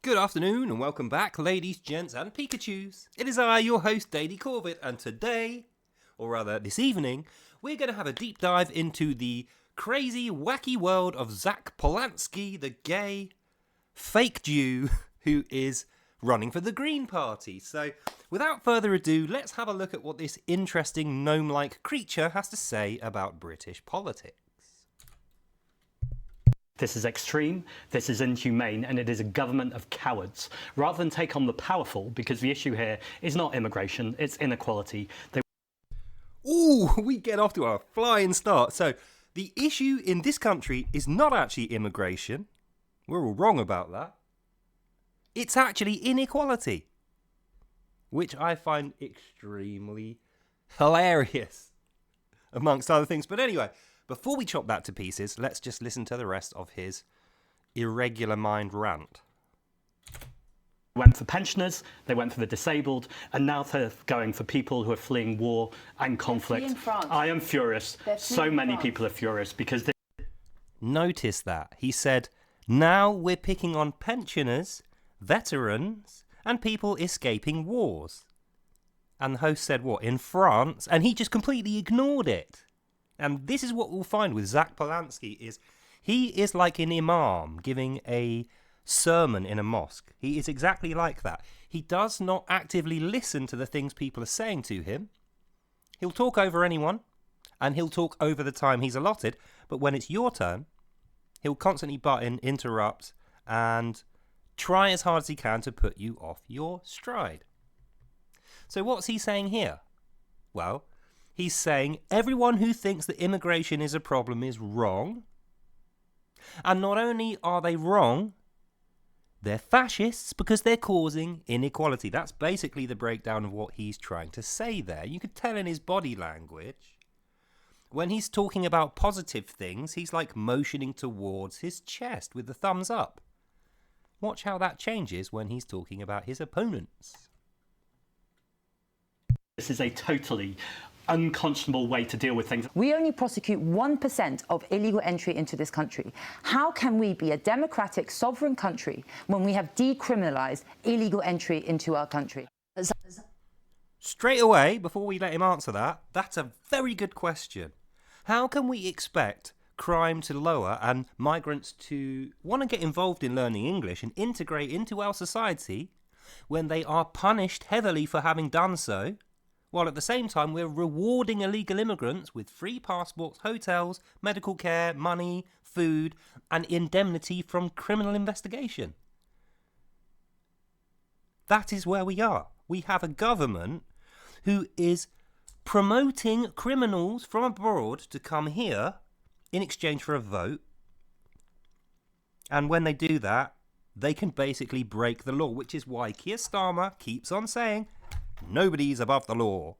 Good afternoon and welcome back, ladies, gents and Pikachus. It is I, your host, Daily Corbett, and today, or rather this evening, we're going to have a deep dive into the crazy, wacky world of Zack Polanski, the gay fake Jew who is running for the Green Party. So, without further ado, let's have a look at what this interesting gnome-like creature has to say about British politics. This is extreme, this is inhumane, and it is a government of cowards. Rather than take on the powerful, because the issue here is not immigration, it's inequality. Ooh, we get off to a flying start. So, the issue in this country is not actually immigration. We're all wrong about that. It's actually inequality, which I find extremely hilarious, amongst other things. But anyway, before we chop that to pieces, let's just listen to the rest of his irregular mind rant. They went for pensioners, they went for the disabled, and now they're going for people who are fleeing war and conflict. I am furious. So many people are furious because Notice that. He said, now we're picking on pensioners, veterans, and people escaping wars. And the host said, what, in France? And he just completely ignored it. And this is what we'll find with Zack Polanski, is he is like an imam giving a sermon in a mosque. He is exactly like that. He does not actively listen to the things people are saying to him. He'll talk over anyone, and he'll talk over the time he's allotted, but when it's your turn, he'll constantly butt in, interrupt, and try as hard as he can to put you off your stride. So what's he saying here? Well, he's saying everyone who thinks that immigration is a problem is wrong. And not only are they wrong, they're fascists because they're causing inequality. That's basically the breakdown of what he's trying to say there. You could tell in his body language. When he's talking about positive things, he's like motioning towards his chest with the thumbs up. Watch how that changes when he's talking about his opponents. this is a totally unconscionable way to deal with things. We only prosecute 1% of illegal entry into this country. How can we be a democratic, sovereign country when we have decriminalised illegal entry into our country? Straight away, before we let him answer that, that's a very good question. How can we expect crime to lower and migrants to want to get involved in learning English and integrate into our society when they are punished heavily for having done so, while at the same time we're rewarding illegal immigrants with free passports, hotels, medical care, money, food, and indemnity from criminal investigation? That is where we are. We have a government who is promoting criminals from abroad to come here in exchange for a vote. And when they do that, they can basically break the law, which is why Keir Starmer keeps on saying, nobody's above the law.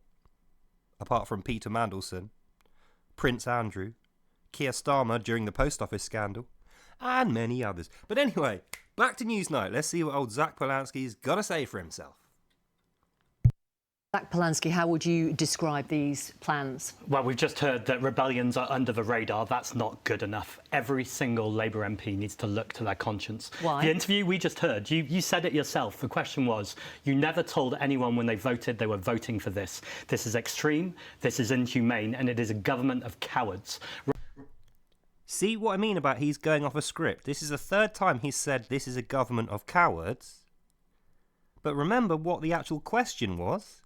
Apart from Peter Mandelson, Prince Andrew, Keir Starmer during the post office scandal, and many others. But anyway, back to Newsnight. Let's see what old Zack Polanski's got to say for himself. Zack Polanski, how would you describe these plans? Well, we've just heard that rebellions are under the radar. That's not good enough. Every single Labour MP needs to look to their conscience. Why? The interview we just heard, you said it yourself. The question was, you never told anyone when they voted they were voting for this. This is extreme, this is inhumane, and it is a government of cowards. See what I mean about he's going off a script? This is the third time he's said this is a government of cowards. But remember what the actual question was.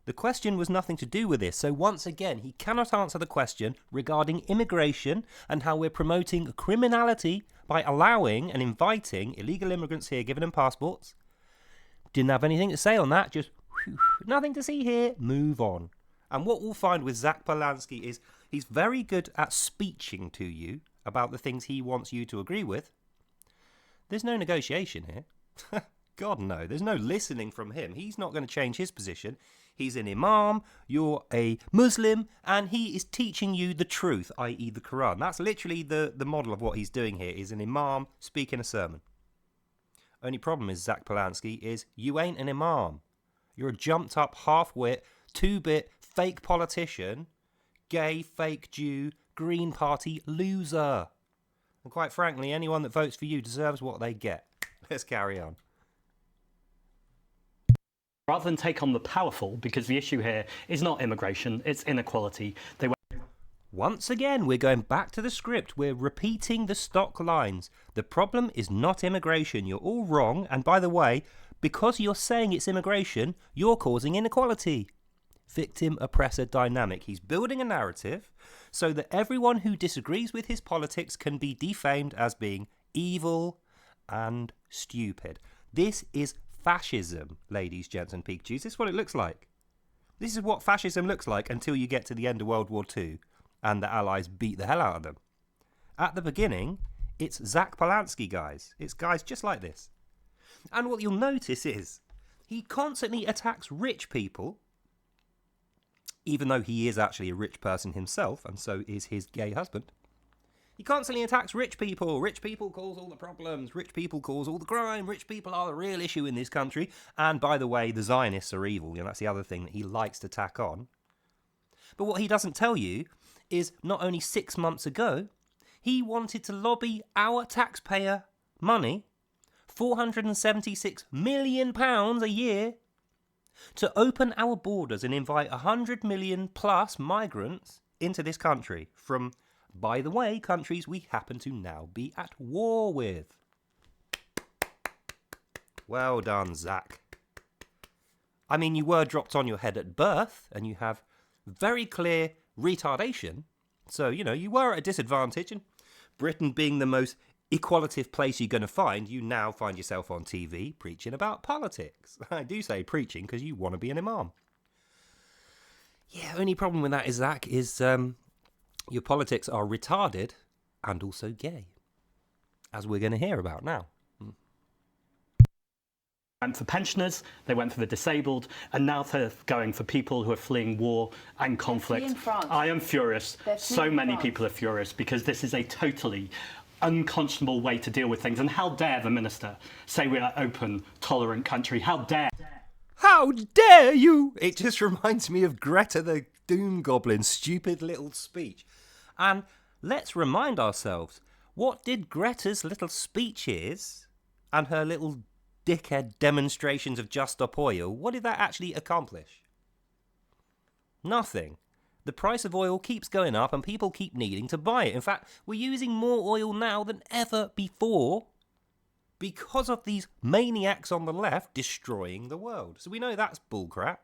The question was nothing to do with this, so once again, he cannot answer the question regarding immigration and how we're promoting criminality by allowing and inviting illegal immigrants here, giving them passports. Didn't have anything to say on that, just nothing to see here, move on. And what we'll find with Zack Polanski is he's very good at speeching to you about the things he wants you to agree with. There's no negotiation here. God no, there's no listening from him. He's not going to change his position. He's an imam, you're a Muslim, and he is teaching you the truth, i.e. the Quran. That's literally the model of what he's doing here, is an imam speaking a sermon. Only problem is, Zack Polanski, is you ain't an imam. You're a jumped up, half-wit, two-bit, fake politician, gay, fake Jew, Green Party loser. And quite frankly, anyone that votes for you deserves what they get. Let's carry on. Rather than take on the powerful, because the issue here is not immigration, it's inequality. Once again, we're going back to the script. We're repeating the stock lines. The problem is not immigration. You're all wrong. And by the way, because you're saying it's immigration, you're causing inequality. Victim-oppressor dynamic. He's building a narrative so that everyone who disagrees with his politics can be defamed as being evil and stupid. This is fascism, ladies, gents and Pikachu's. This is what it looks like. This is what fascism looks like until you get to the end of World War II and the Allies beat the hell out of them. At the beginning, it's Zack Polanski, guys. It's guys just like this. And what you'll notice is he constantly attacks rich people, even though he is actually a rich person himself, and so is his gay husband. He constantly attacks rich people. Rich people cause all the problems. Rich people cause all the crime. Rich people are the real issue in this country. And by the way, the Zionists are evil. You know, that's the other thing that he likes to tack on. But what he doesn't tell you is not only 6 months ago, he wanted to lobby our taxpayer money, £476 million a year, to open our borders and invite 100 million plus migrants into this country from, by the way, countries we happen to now be at war with. Well done, Zack. I mean, you were dropped on your head at birth, and you have very clear retardation. So, you know, you were at a disadvantage, and Britain being the most equalitative place you're going to find, you now find yourself on TV preaching about politics. I do say preaching because you want to be an imam. Yeah, only problem with that is, Zack, is your politics are retarded and also gay, as we're going to hear about now. Went for pensioners, they went for the disabled, and now they're going for people who are fleeing war and conflict. I am furious. So many people are furious because this is a totally unconscionable way to deal with things. And how dare the minister say we're an open, tolerant country? How dare? How dare you? It just reminds me of Greta the Doom Goblin's stupid little speech. And let's remind ourselves, what did Greta's little speeches and her little dickhead demonstrations of Just Stop Oil, what did that actually accomplish? Nothing. The price of oil keeps going up and people keep needing to buy it. In fact, we're using more oil now than ever before because of these maniacs on the left destroying the world. So we know that's bullcrap.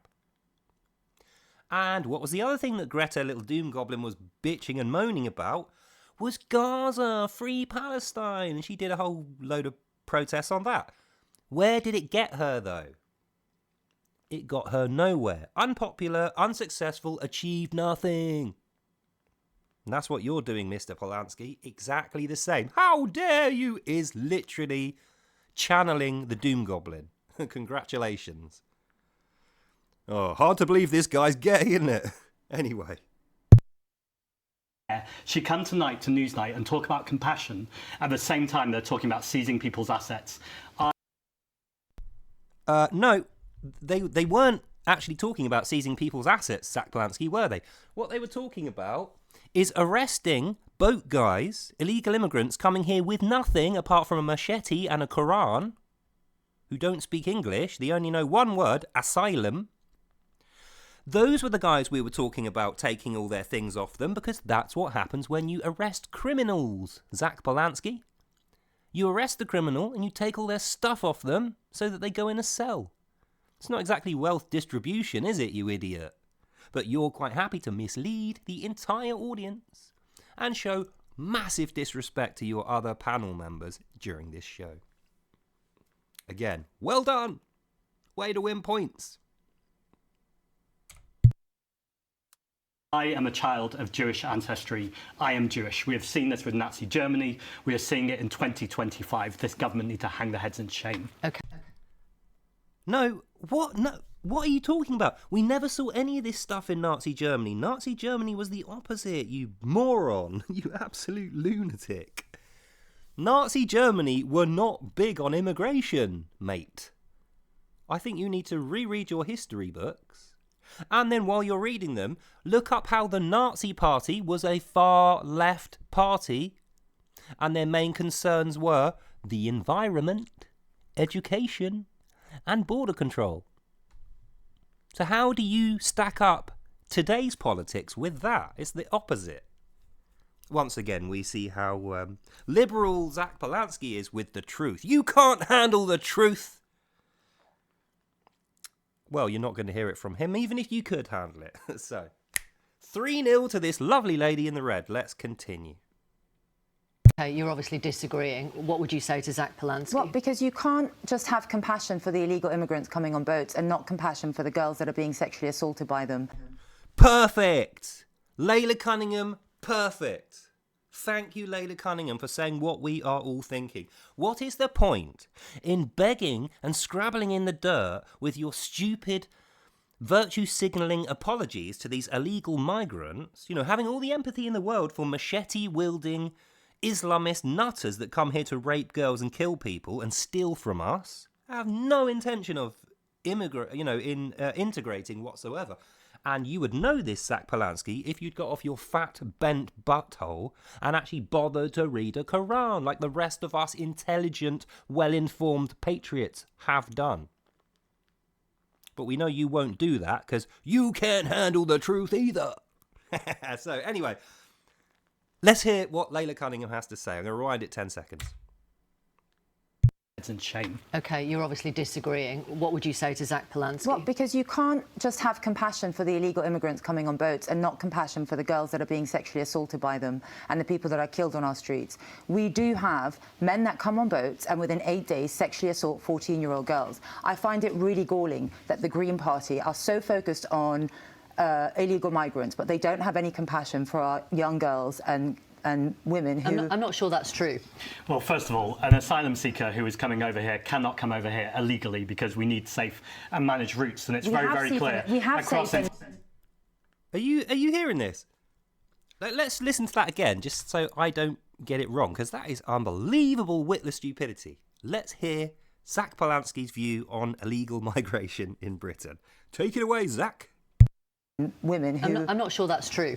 And what was the other thing that Greta, little doom goblin, was bitching and moaning about was Gaza, free Palestine. And she did a whole load of protests on that. Where did it get her, though? It got her nowhere. Unpopular, unsuccessful, achieved nothing. And that's what you're doing, Mr. Polanski. Exactly the same. How dare you is literally channeling the Doom Goblin. Congratulations. Oh, hard to believe this guy's gay, isn't it? Anyway. She come tonight to Newsnight and talk about compassion. At the same time, they're talking about seizing people's assets. No, they weren't actually talking about seizing people's assets, Zack Polanski, were they? What they were talking about is arresting boat guys, illegal immigrants coming here with nothing apart from a machete and a Quran, who don't speak English. They only know one word, asylum. Those were the guys we were talking about taking all their things off them, because that's what happens when you arrest criminals, Zack Polanski. You arrest the criminal and you take all their stuff off them so that they go in a cell. It's not exactly wealth distribution, is it, you idiot? But you're quite happy to mislead the entire audience and show massive disrespect to your other panel members during this show. Again, well done! Way to win points. I am a child of Jewish ancestry. I am Jewish. We have seen this with Nazi Germany. We are seeing it in 2025. This government needs to hang their heads in shame. Okay. No, what? No, what are you talking about? We never saw any of this stuff in Nazi Germany. Nazi Germany was the opposite, you moron. You absolute lunatic. Nazi Germany were not big on immigration, mate. I think you need to reread your history books. And then while you're reading them, look up how the Nazi Party was a far-left party, and their main concerns were the environment education, and border control. So how do you stack up today's politics with that? It's the opposite. Once again, we see how liberal Zack Polanski is with the truth. You can't handle the truth. Well, you're not going to hear it from him, even if you could handle it. So, 3-0 to this lovely lady in the red. Let's continue. Okay, you're obviously disagreeing. What would you say to Zack Polanski? Well, because you can't just have compassion for the illegal immigrants coming on boats and not compassion for the girls that are being sexually assaulted by them. Perfect! Layla Cunningham, perfect. Thank you, Layla Cunningham, for saying what we are all thinking. What is the point in begging and scrabbling in the dirt with your stupid virtue signalling apologies to these illegal migrants, you know, having all the empathy in the world for machete-wielding Islamist nutters that come here to rape girls and kill people and steal from us? I have no intention of integrating whatsoever. And you would know this, Zack Polanski, if you'd got off your fat, bent butthole and actually bothered to read a Quran like the rest of us intelligent, well-informed patriots have done. But we know you won't do that because you can't handle the truth either. So anyway, let's hear what Layla Cunningham has to say. I'm going to rewind it 10 seconds. And shame. Okay, you're obviously disagreeing. What would you say to Zack Polanski? Well, because you can't just have compassion for the illegal immigrants coming on boats and not compassion for the girls that are being sexually assaulted by them and the people that are killed on our streets. We do have men that come on boats and within 8 days sexually assault 14-year-old girls. I find it really galling that the Green Party are so focused on illegal migrants, but they don't have any compassion for our young girls and women who... I'm not sure that's true. Well, first of all, an asylum seeker who is coming over here cannot come over here illegally because we need safe and managed routes, and it's very clear. We have safe. Are you hearing this? Let's listen to that again, just so I don't get it wrong, because that is unbelievable witless stupidity. Let's hear Zack Polanski's view on illegal migration in Britain. Take it away, Zack. Women who... I'm not sure that's true.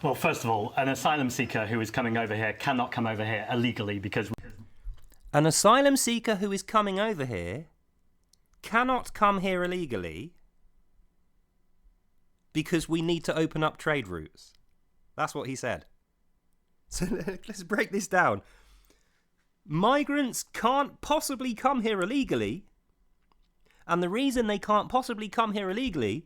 Well, first of all, an asylum seeker who is coming over here cannot come over here illegally because... An asylum seeker who is coming over here cannot come here illegally because we need to open up trade routes. That's what he said. So let's break this down. Migrants can't possibly come here illegally, and the reason they can't possibly come here illegally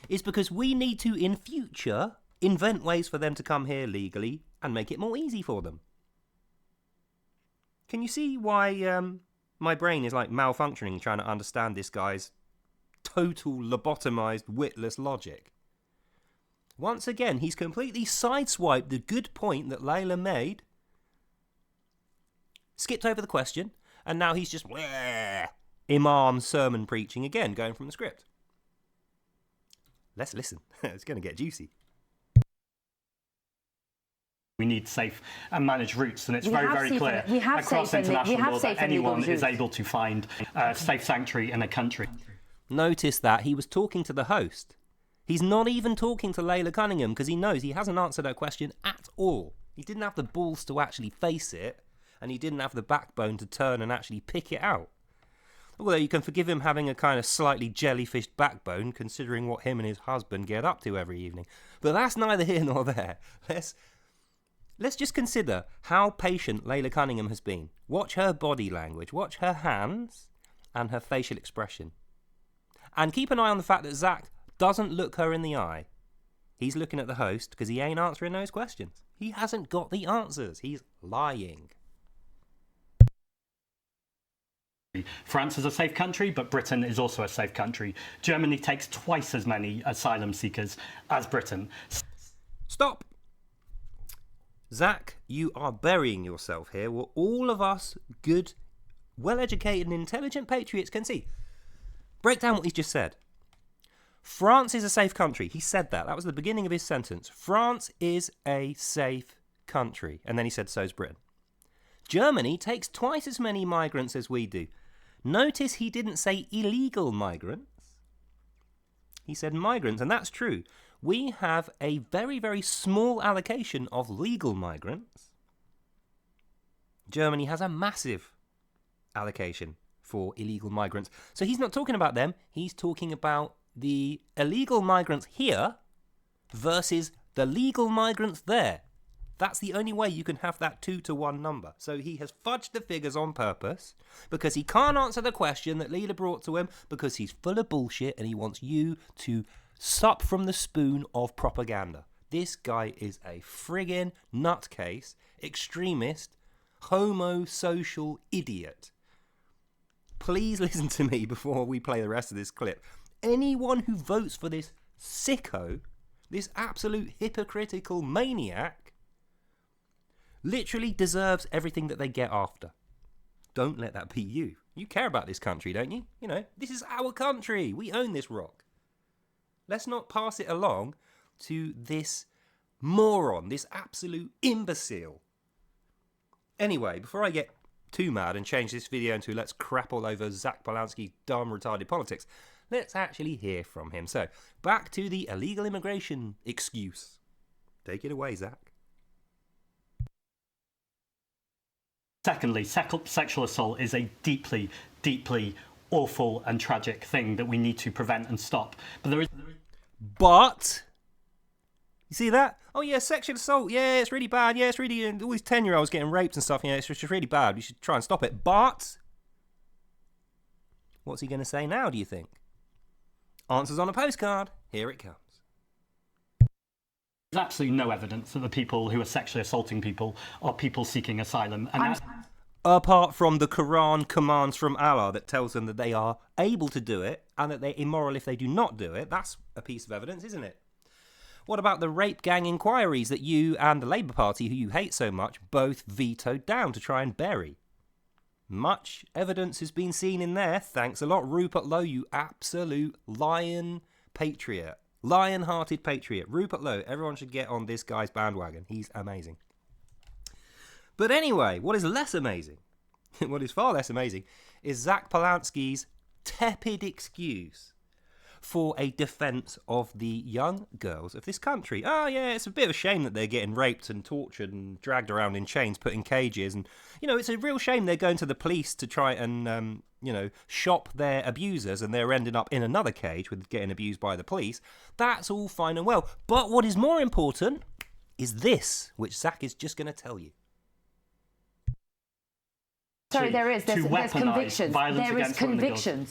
is because we need to, in future, invent ways for them to come here legally and make it more easy for them. Can you see why my brain is like malfunctioning trying to understand this guy's total lobotomized, witless logic? Once again, he's completely sideswiped the good point that Layla made, skipped over the question, and now he's just imam sermon preaching again, going from the script. Let's listen. It's going to get juicy. We need safe and managed routes, and it's very clear across international law that anyone is able to find a safe sanctuary in a country. Notice that he was talking to the host. He's not even talking to Layla Cunningham because he knows he hasn't answered her question at all. He didn't have the balls to actually face it, and he didn't have the backbone to turn and actually pick it out. Although you can forgive him having a kind of slightly jellyfish backbone, considering what him and his husband get up to every evening. But that's neither here nor there. Let's just consider how patient Layla Cunningham has been. Watch her body language, watch her hands, and her facial expression. And keep an eye on the fact that Zack doesn't look her in the eye. He's looking at the host because he ain't answering those questions. He hasn't got the answers. He's lying. France is a safe country, but Britain is also a safe country. Germany takes twice as many asylum seekers as Britain. Stop! Zack, you are burying yourself here. What all of us good, well-educated and intelligent patriots can see. Break down what he's just said. France is a safe country. He said that. That was the beginning of his sentence. France is a safe country. And then he said, so is Britain. Germany takes twice as many migrants as we do. Notice he didn't say illegal migrants. He said migrants, and that's true. We have a very small allocation of legal migrants. Germany has a massive allocation. for illegal migrants. So he's not talking about them. He's talking about the illegal migrants here versus the legal migrants there. That's the only way you can have that 2-to-1 number. So he has fudged the figures on purpose because he can't answer the question that Leela brought to him because he's full of bullshit and he wants you to sup from the spoon of propaganda. This guy is a friggin' nutcase, extremist, homosocial idiot. Please listen to me before we play the rest of this clip. Anyone who votes for this sicko, this absolute hypocritical maniac, literally deserves everything that they get after. Don't let that be you. You care about this country, don't you? You know, this is our country. We own this rock. Let's not pass it along to this moron, this absolute imbecile. Anyway, before I get too mad and change this video into let's crap all over Zack Polanski's dumb, retarded politics, let's actually hear from him. So, back to the illegal immigration excuse. Take it away, Zack. Secondly, sexual assault is a deeply, deeply awful and tragic thing that we need to prevent and stop. But you see that? Oh yeah, sexual assault. Yeah, it's really bad. Yeah, it's really all these 10-year-olds getting raped and stuff. Yeah, it's just really bad. We should try and stop it. But what's he going to say now, do you think? Answers on a postcard. Here it comes. There's absolutely no evidence that the people who are sexually assaulting people are people seeking asylum. And apart from the Quran commands from Allah that tells them that they are able to do it and that they're immoral if they do not do it. That's a piece of evidence, isn't it? What about the rape gang inquiries that you and the Labour Party, who you hate so much, both vetoed down to try and bury? Much evidence has been seen in there. Thanks a lot, Rupert Lowe, you absolute lion patriot. Lion-hearted patriot. Rupert Lowe. Everyone should get on this guy's bandwagon. He's amazing. But anyway, what is less amazing, what is far less amazing, is Zack Polanski's tepid excuse for a defence of the young girls of this country. Oh yeah, it's a bit of a shame that they're getting raped and tortured and dragged around in chains, put in cages. And, you know, it's a real shame they're going to the police to try and, shop their abusers and they're ending up in another cage with getting abused by the police. That's all fine and well. But what is more important is this, which Zack is just going to tell you. Sorry, there's convictions.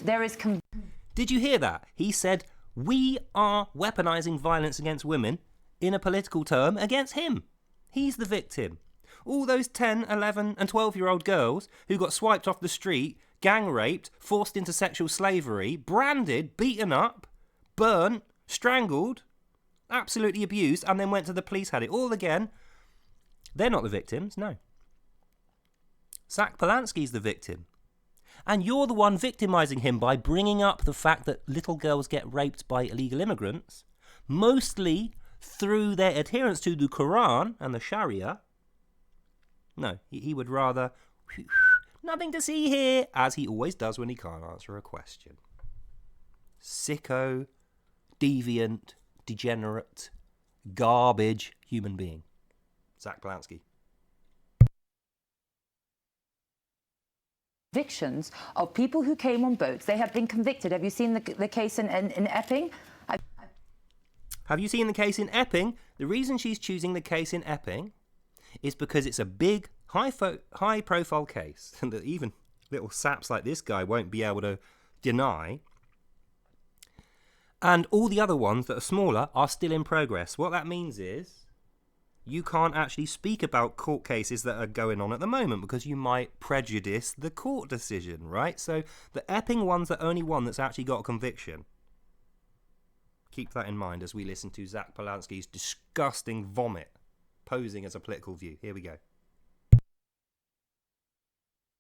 There is convictions. Did you hear that? He said, we are weaponising violence against women in a political term against him. He's the victim. All those 10, 11 and 12-year-old girls who got swiped off the street, gang raped, forced into sexual slavery, branded, beaten up, burnt, strangled, absolutely abused, and then went to the police, had it all again. They're not the victims, no. Zack Polanski's the victim. And you're the one victimising him by bringing up the fact that little girls get raped by illegal immigrants, mostly through their adherence to the Quran and the Sharia. No, he would rather, nothing to see here, as he always does when he can't answer a question. Sicko, deviant, degenerate, garbage human being. Zack Polanski. Convictions of people who came on boats. They have been convicted. Have you seen the case in Epping? Have you seen the case in Epping? The reason she's choosing the case in Epping is because it's a big, high-profile case that even little saps like this guy won't be able to deny. And all the other ones that are smaller are still in progress. What that means is you can't actually speak about court cases that are going on at the moment because you might prejudice the court decision, right? So the Epping one's the only one that's actually got a conviction. Keep that in mind as we listen to Zack Polanski's disgusting vomit posing as a political view. Here we go.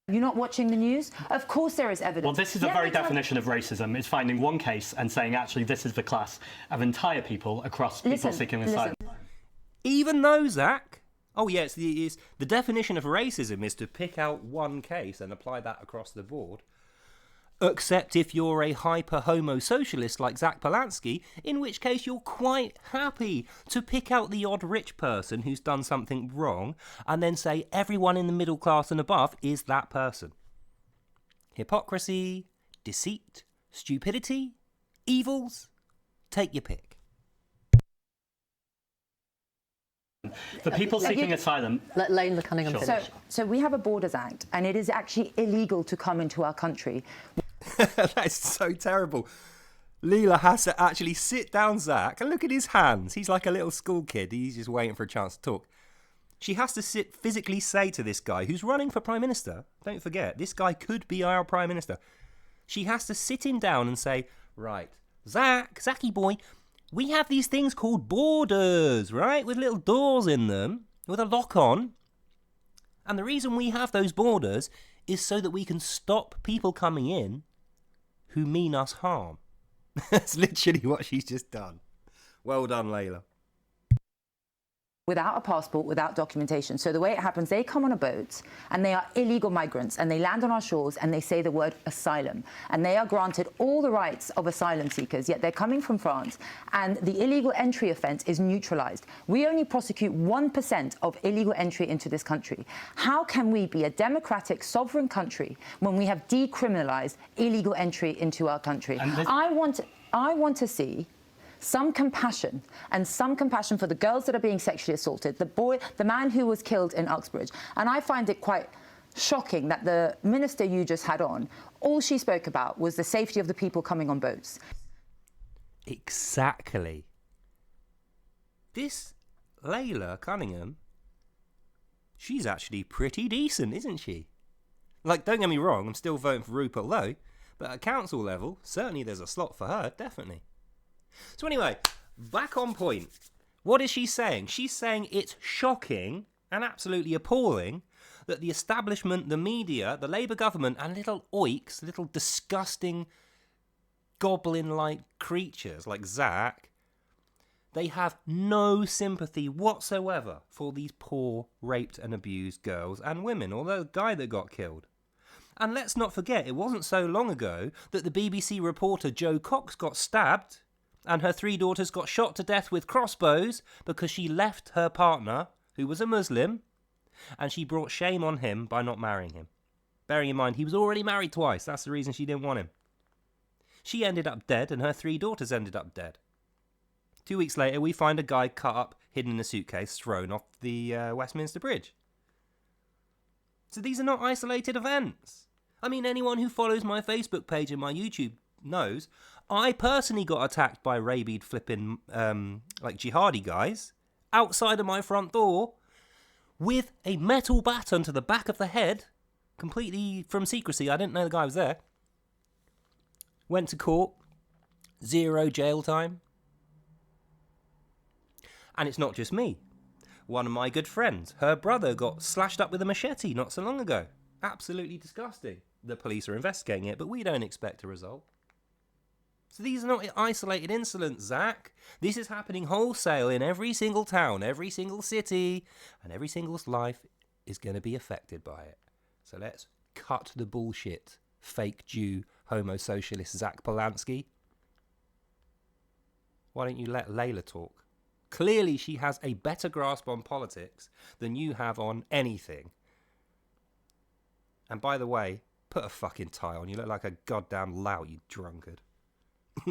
You're not watching the news? Of course there is evidence. Well, this is the very definition of racism. It's finding one case and saying, actually, this is the class of entire people across people seeking asylum. Even though, Zack, it's the definition of racism is to pick out one case and apply that across the board. Except if you're a hyper-homo-socialist like Zack Polanski, in which case you're quite happy to pick out the odd rich person who's done something wrong and then say everyone in the middle class and above is that person. Hypocrisy, deceit, stupidity, evils. Take your pick. For people seeking asylum... Let Layla Cunningham finish. So we have a Borders Act, and it is actually illegal to come into our country. That's so terrible. Leela has to actually sit down Zack and look at his hands. He's like a little school kid. He's just waiting for a chance to talk. She has to physically say to this guy who's running for Prime Minister, don't forget, this guy could be our Prime Minister. She has to sit him down and say, right, Zacky boy, we have these things called borders, right, with little doors in them, with a lock on. And the reason we have those borders is so that we can stop people coming in who mean us harm. That's literally what she's just done. Well done, Layla. Without a passport, without documentation. So the way it happens, they come on a boat and they are illegal migrants and they land on our shores and they say the word asylum. And they are granted all the rights of asylum seekers, yet they're coming from France and the illegal entry offence is neutralised. We only prosecute 1% of illegal entry into this country. How can we be a democratic, sovereign country when we have decriminalised illegal entry into our country? I want to see some compassion for the girls that are being sexually assaulted, the man who was killed in Uxbridge. And I find it quite shocking that the minister you just had on, all she spoke about was the safety of the people coming on boats. Exactly. This Layla Cunningham, she's actually pretty decent, isn't she? Like, don't get me wrong, I'm still voting for Rupert Lowe, but at council level, certainly there's a slot for her, definitely. So anyway, back on point. What is she saying? She's saying it's shocking and absolutely appalling that the establishment, the media, the Labour government and little oiks, little disgusting goblin-like creatures like Zack, they have no sympathy whatsoever for these poor raped and abused girls and women, or the guy that got killed. And let's not forget, it wasn't so long ago that the BBC reporter Jo Cox got stabbed and her 3 daughters got shot to death with crossbows because she left her partner, who was a Muslim, and she brought shame on him by not marrying him. Bearing in mind, he was already married twice. That's the reason she didn't want him. She ended up dead, and her 3 daughters ended up dead. 2 weeks later, we find a guy cut up, hidden in a suitcase, thrown off the Westminster Bridge. So these are not isolated events. I mean, anyone who follows my Facebook page and my YouTube knows I personally got attacked by rabid flipping like jihadi guys outside of my front door with a metal baton to the back of the head, completely from secrecy. I didn't know the guy was there. Went to court, 0 jail time. And it's not just me. One of my good friends, her brother got slashed up with a machete not so long ago. Absolutely disgusting. The police are investigating it, but we don't expect a result. So these are not isolated incidents, Zack. This is happening wholesale in every single town, every single city, and every single life is going to be affected by it. So let's cut the bullshit, fake Jew, homo socialist Zack Polanski. Why don't you let Layla talk? Clearly she has a better grasp on politics than you have on anything. And by the way, put a fucking tie on. You look like a goddamn lout, you drunkard.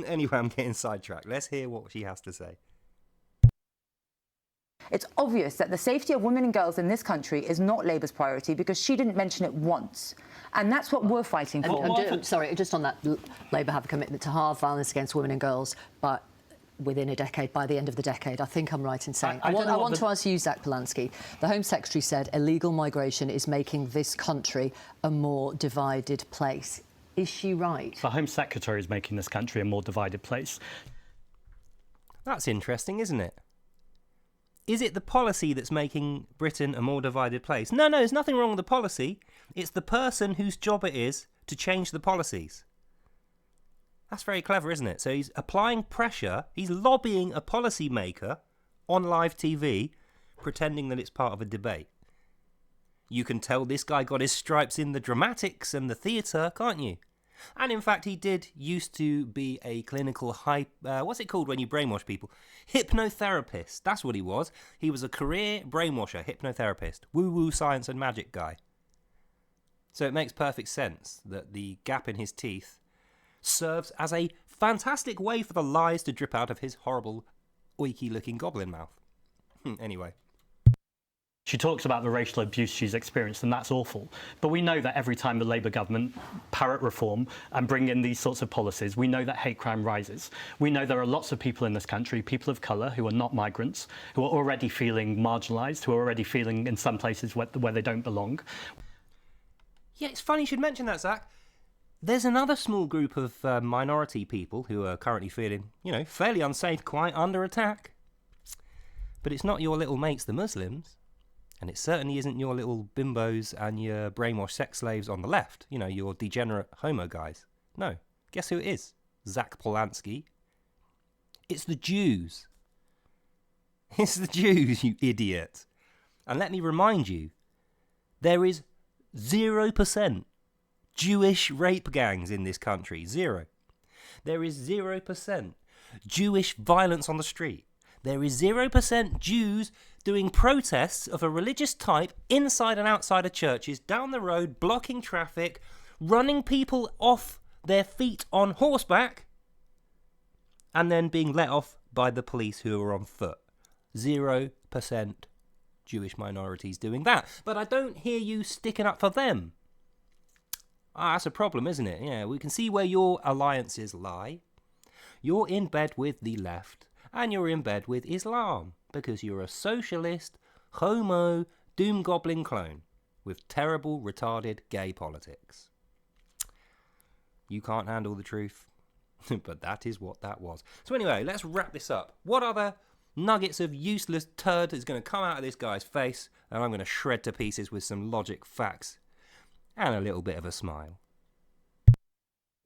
Anyway, I'm getting sidetracked. Let's hear what she has to say. It's obvious that the safety of women and girls in this country is not Labour's priority because she didn't mention it once. And that's what we're fighting for. Sorry, just on that, Labour have a commitment to halve violence against women and girls, but within a decade, by the end of the decade. I think I'm right in saying. I want to ask you, Zack Polanski. The Home Secretary said illegal migration is making this country a more divided place. Is she right? The Home Secretary is making this country a more divided place. That's interesting, isn't it? Is it the policy that's making Britain a more divided place? No, there's nothing wrong with the policy. It's the person whose job it is to change the policies. That's very clever, isn't it? So he's applying pressure. He's lobbying a policy maker on live TV, pretending that it's part of a debate. You can tell this guy got his stripes in the dramatics and the theatre, can't you? And in fact, he did used to be a clinical what's it called when you brainwash people? Hypnotherapist. That's what he was. He was a career brainwasher, hypnotherapist, woo-woo science and magic guy. So it makes perfect sense that the gap in his teeth serves as a fantastic way for the lies to drip out of his horrible, oiky-looking goblin mouth. Anyway. She talks about the racial abuse she's experienced, and that's awful. But we know that every time the Labour government parrot reform and bring in these sorts of policies, we know that hate crime rises. We know there are lots of people in this country, people of colour, who are not migrants, who are already feeling marginalised, who are already feeling in some places where they don't belong. Yeah, it's funny you should mention that, Zach. There's another small group of minority people who are currently feeling, fairly unsafe, quite under attack. But it's not your little mates, the Muslims. And it certainly isn't your little bimbos and your brainwashed sex slaves on the left. Your degenerate homo guys. No. Guess who it is? Zack Polanski. It's the Jews. It's the Jews, you idiot. And let me remind you, there is 0% Jewish rape gangs in this country. 0. There is 0% Jewish violence on the street. There is 0% Jews doing protests of a religious type inside and outside of churches, down the road, blocking traffic, running people off their feet on horseback, and then being let off by the police who are on foot. 0% Jewish minorities doing that. But I don't hear you sticking up for them. That's a problem, isn't it? Yeah, we can see where your alliances lie. You're in bed with the left. And you're in bed with Islam, because you're a socialist, homo, doom goblin clone with terrible, retarded gay politics. You can't handle the truth, but that is what that was. So anyway, let's wrap this up. What other nuggets of useless turd is going to come out of this guy's face, and I'm going to shred to pieces with some logic, facts, and a little bit of a smile.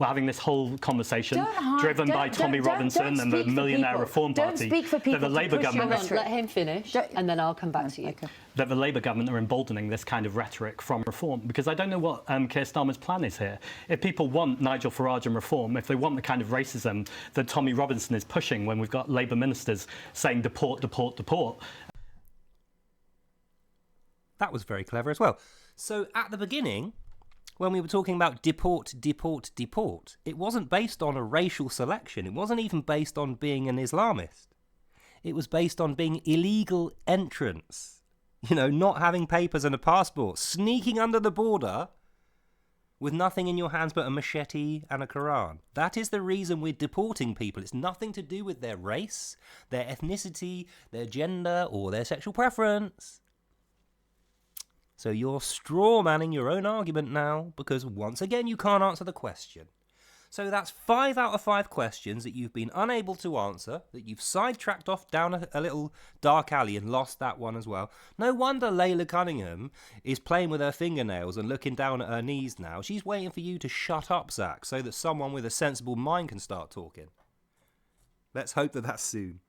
We're having this whole conversation driven by Tommy Robinson and the Millionaire Reform Party. Don't speak for people. That the Labour government, let him finish, and then I'll come back to you. Okay. That the Labour government are emboldening this kind of rhetoric from reform, because I don't know what Keir Starmer's plan is here. If people want Nigel Farage and reform, if they want the kind of racism that Tommy Robinson is pushing when we've got Labour ministers saying deport, deport, deport. That was very clever as well. So at the beginning, when we were talking about deport, deport, deport, it wasn't based on a racial selection. It wasn't even based on being an Islamist. It was based on being illegal entrance. Not having papers and a passport, sneaking under the border with nothing in your hands but a machete and a Quran. That is the reason we're deporting people. It's nothing to do with their race, their ethnicity, their gender, or their sexual preference. So you're straw-manning your own argument now, because once again you can't answer the question. So that's 5 out of 5 questions that you've been unable to answer, that you've sidetracked off down a little dark alley and lost that one as well. No wonder Layla Cunningham is playing with her fingernails and looking down at her knees now. She's waiting for you to shut up, Zach, so that someone with a sensible mind can start talking. Let's hope that that's soon.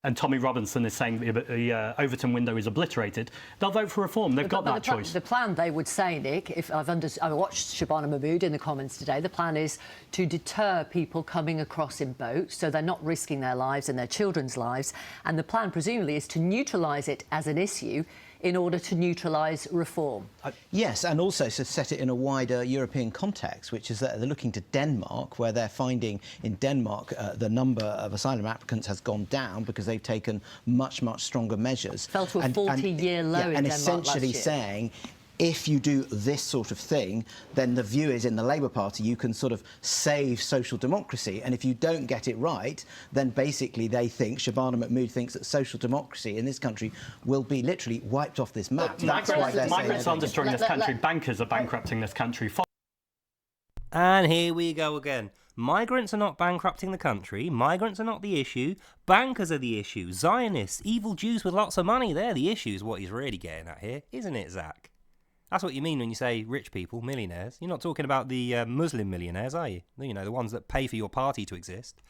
And Tommy Robinson is saying the Overton window is obliterated, they'll vote for reform. They've got that choice. The plan, they would say, Nick, if I watched Shabana Mahmood in the comments today, the plan is to deter people coming across in boats, so they're not risking their lives and their children's lives. And the plan, presumably, is to neutralise it as an issue in order to neutralise reform. Yes, and also to set it in a wider European context, which is that they're looking to Denmark, where they're finding in Denmark the number of asylum applicants has gone down because they've taken much, much stronger measures. Fell to a 40-year low in Denmark and essentially saying, if you do this sort of thing, then the view is in the Labour Party you can sort of save social democracy, and if you don't get it right, then basically they think, Shabana Mahmood thinks, that social democracy in this country will be literally wiped off this map. Migrants aren't destroying this country, bankers are bankrupting this country. And here we go again. Migrants are not bankrupting the country. Migrants are not the issue. Bankers are the issue. Zionists, evil Jews with lots of money, they're the issue, is what he's really getting at here, isn't it, Zach? That's what you mean when you say rich people, millionaires. You're not talking about the Muslim millionaires, are you? The ones that pay for your party to exist.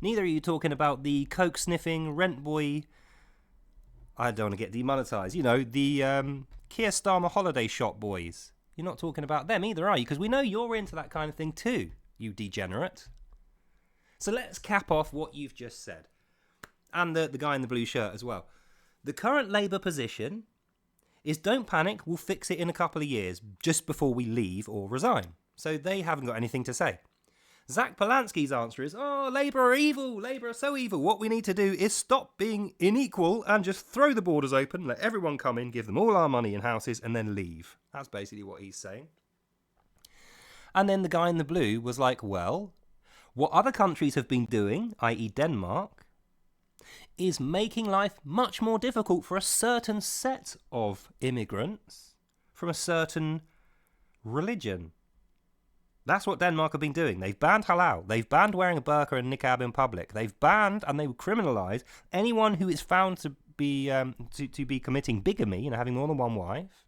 Neither are you talking about the coke-sniffing rent boy... I don't want to get demonetised. The Keir Starmer holiday shop boys. You're not talking about them either, are you? Because we know you're into that kind of thing too, you degenerate. So let's cap off what you've just said. And the guy in the blue shirt as well. The current Labour position is don't panic, we'll fix it in a couple of years, just before we leave or resign. So they haven't got anything to say. Zack Polanski's answer is, oh, Labour are evil, Labour are so evil. What we need to do is stop being unequal and just throw the borders open, let everyone come in, give them all our money and houses, and then leave. That's basically what he's saying. And then the guy in the blue was like, well, what other countries have been doing, i.e. Denmark, is making life much more difficult for a certain set of immigrants from a certain religion. That's what Denmark have been doing. They've banned halal. They've banned wearing a burqa and niqab in public. They've banned and they will criminalise anyone who is found to be committing bigamy and having more than one wife.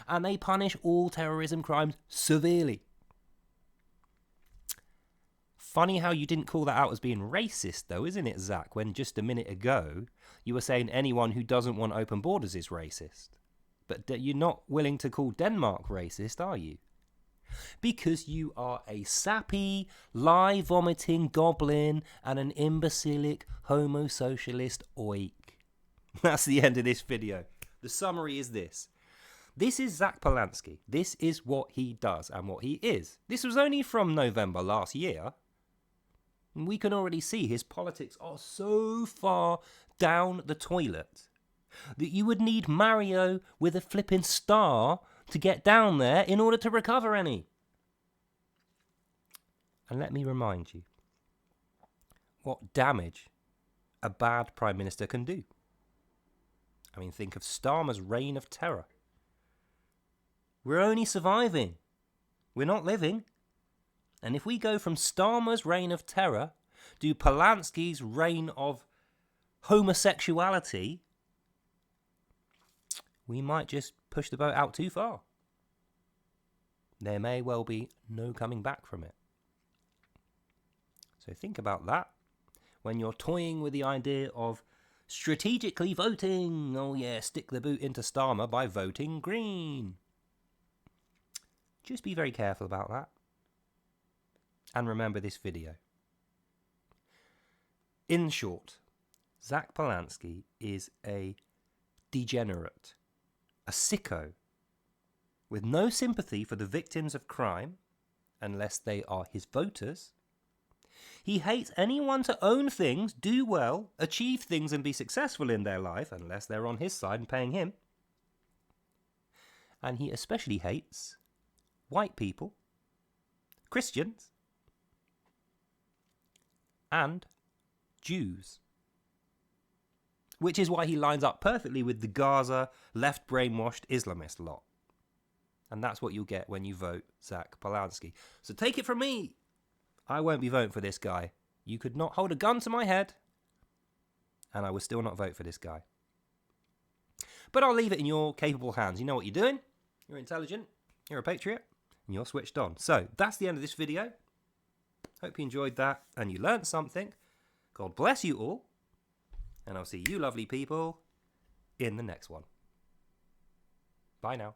And they punish all terrorism crimes severely. Funny how you didn't call that out as being racist, though, isn't it, Zack? When just a minute ago you were saying anyone who doesn't want open borders is racist. But you're not willing to call Denmark racist, are you? Because you are a sappy, lie-vomiting goblin and an imbecilic homo-socialist oik. That's the end of this video. The summary is this. This is Zack Polanski. This is what he does and what he is. This was only from November last year. And we can already see his politics are so far down the toilet that you would need Mario with a flipping star to get down there in order to recover any. And let me remind you what damage a bad Prime Minister can do. I mean, think of Starmer's reign of terror. We're only surviving. We're not living. And if we go from Starmer's reign of terror to Polanski's reign of homosexuality, we might just push the boat out too far. There may well be no coming back from it. So think about that when you're toying with the idea of strategically voting. Oh yeah, stick the boot into Starmer by voting Green. Just be very careful about that. And remember this video. In short, Zack Polanski is a degenerate, a sicko, with no sympathy for the victims of crime, unless they are his voters. He hates anyone to own things, do well, achieve things and be successful in their life, unless they're on his side and paying him. And he especially hates white people, Christians, and Jews. Which is why he lines up perfectly with the Gaza left brainwashed Islamist lot. And that's what you'll get when you vote Zack Polanski. So take it from me, I won't be voting for this guy. You could not hold a gun to my head, and I would still not vote for this guy. But I'll leave it in your capable hands. You know what you're doing. You're intelligent, you're a patriot, and you're switched on. So that's the end of this video. Hope you enjoyed that and you learned something. God bless you all. And I'll see you lovely people in the next one. Bye now.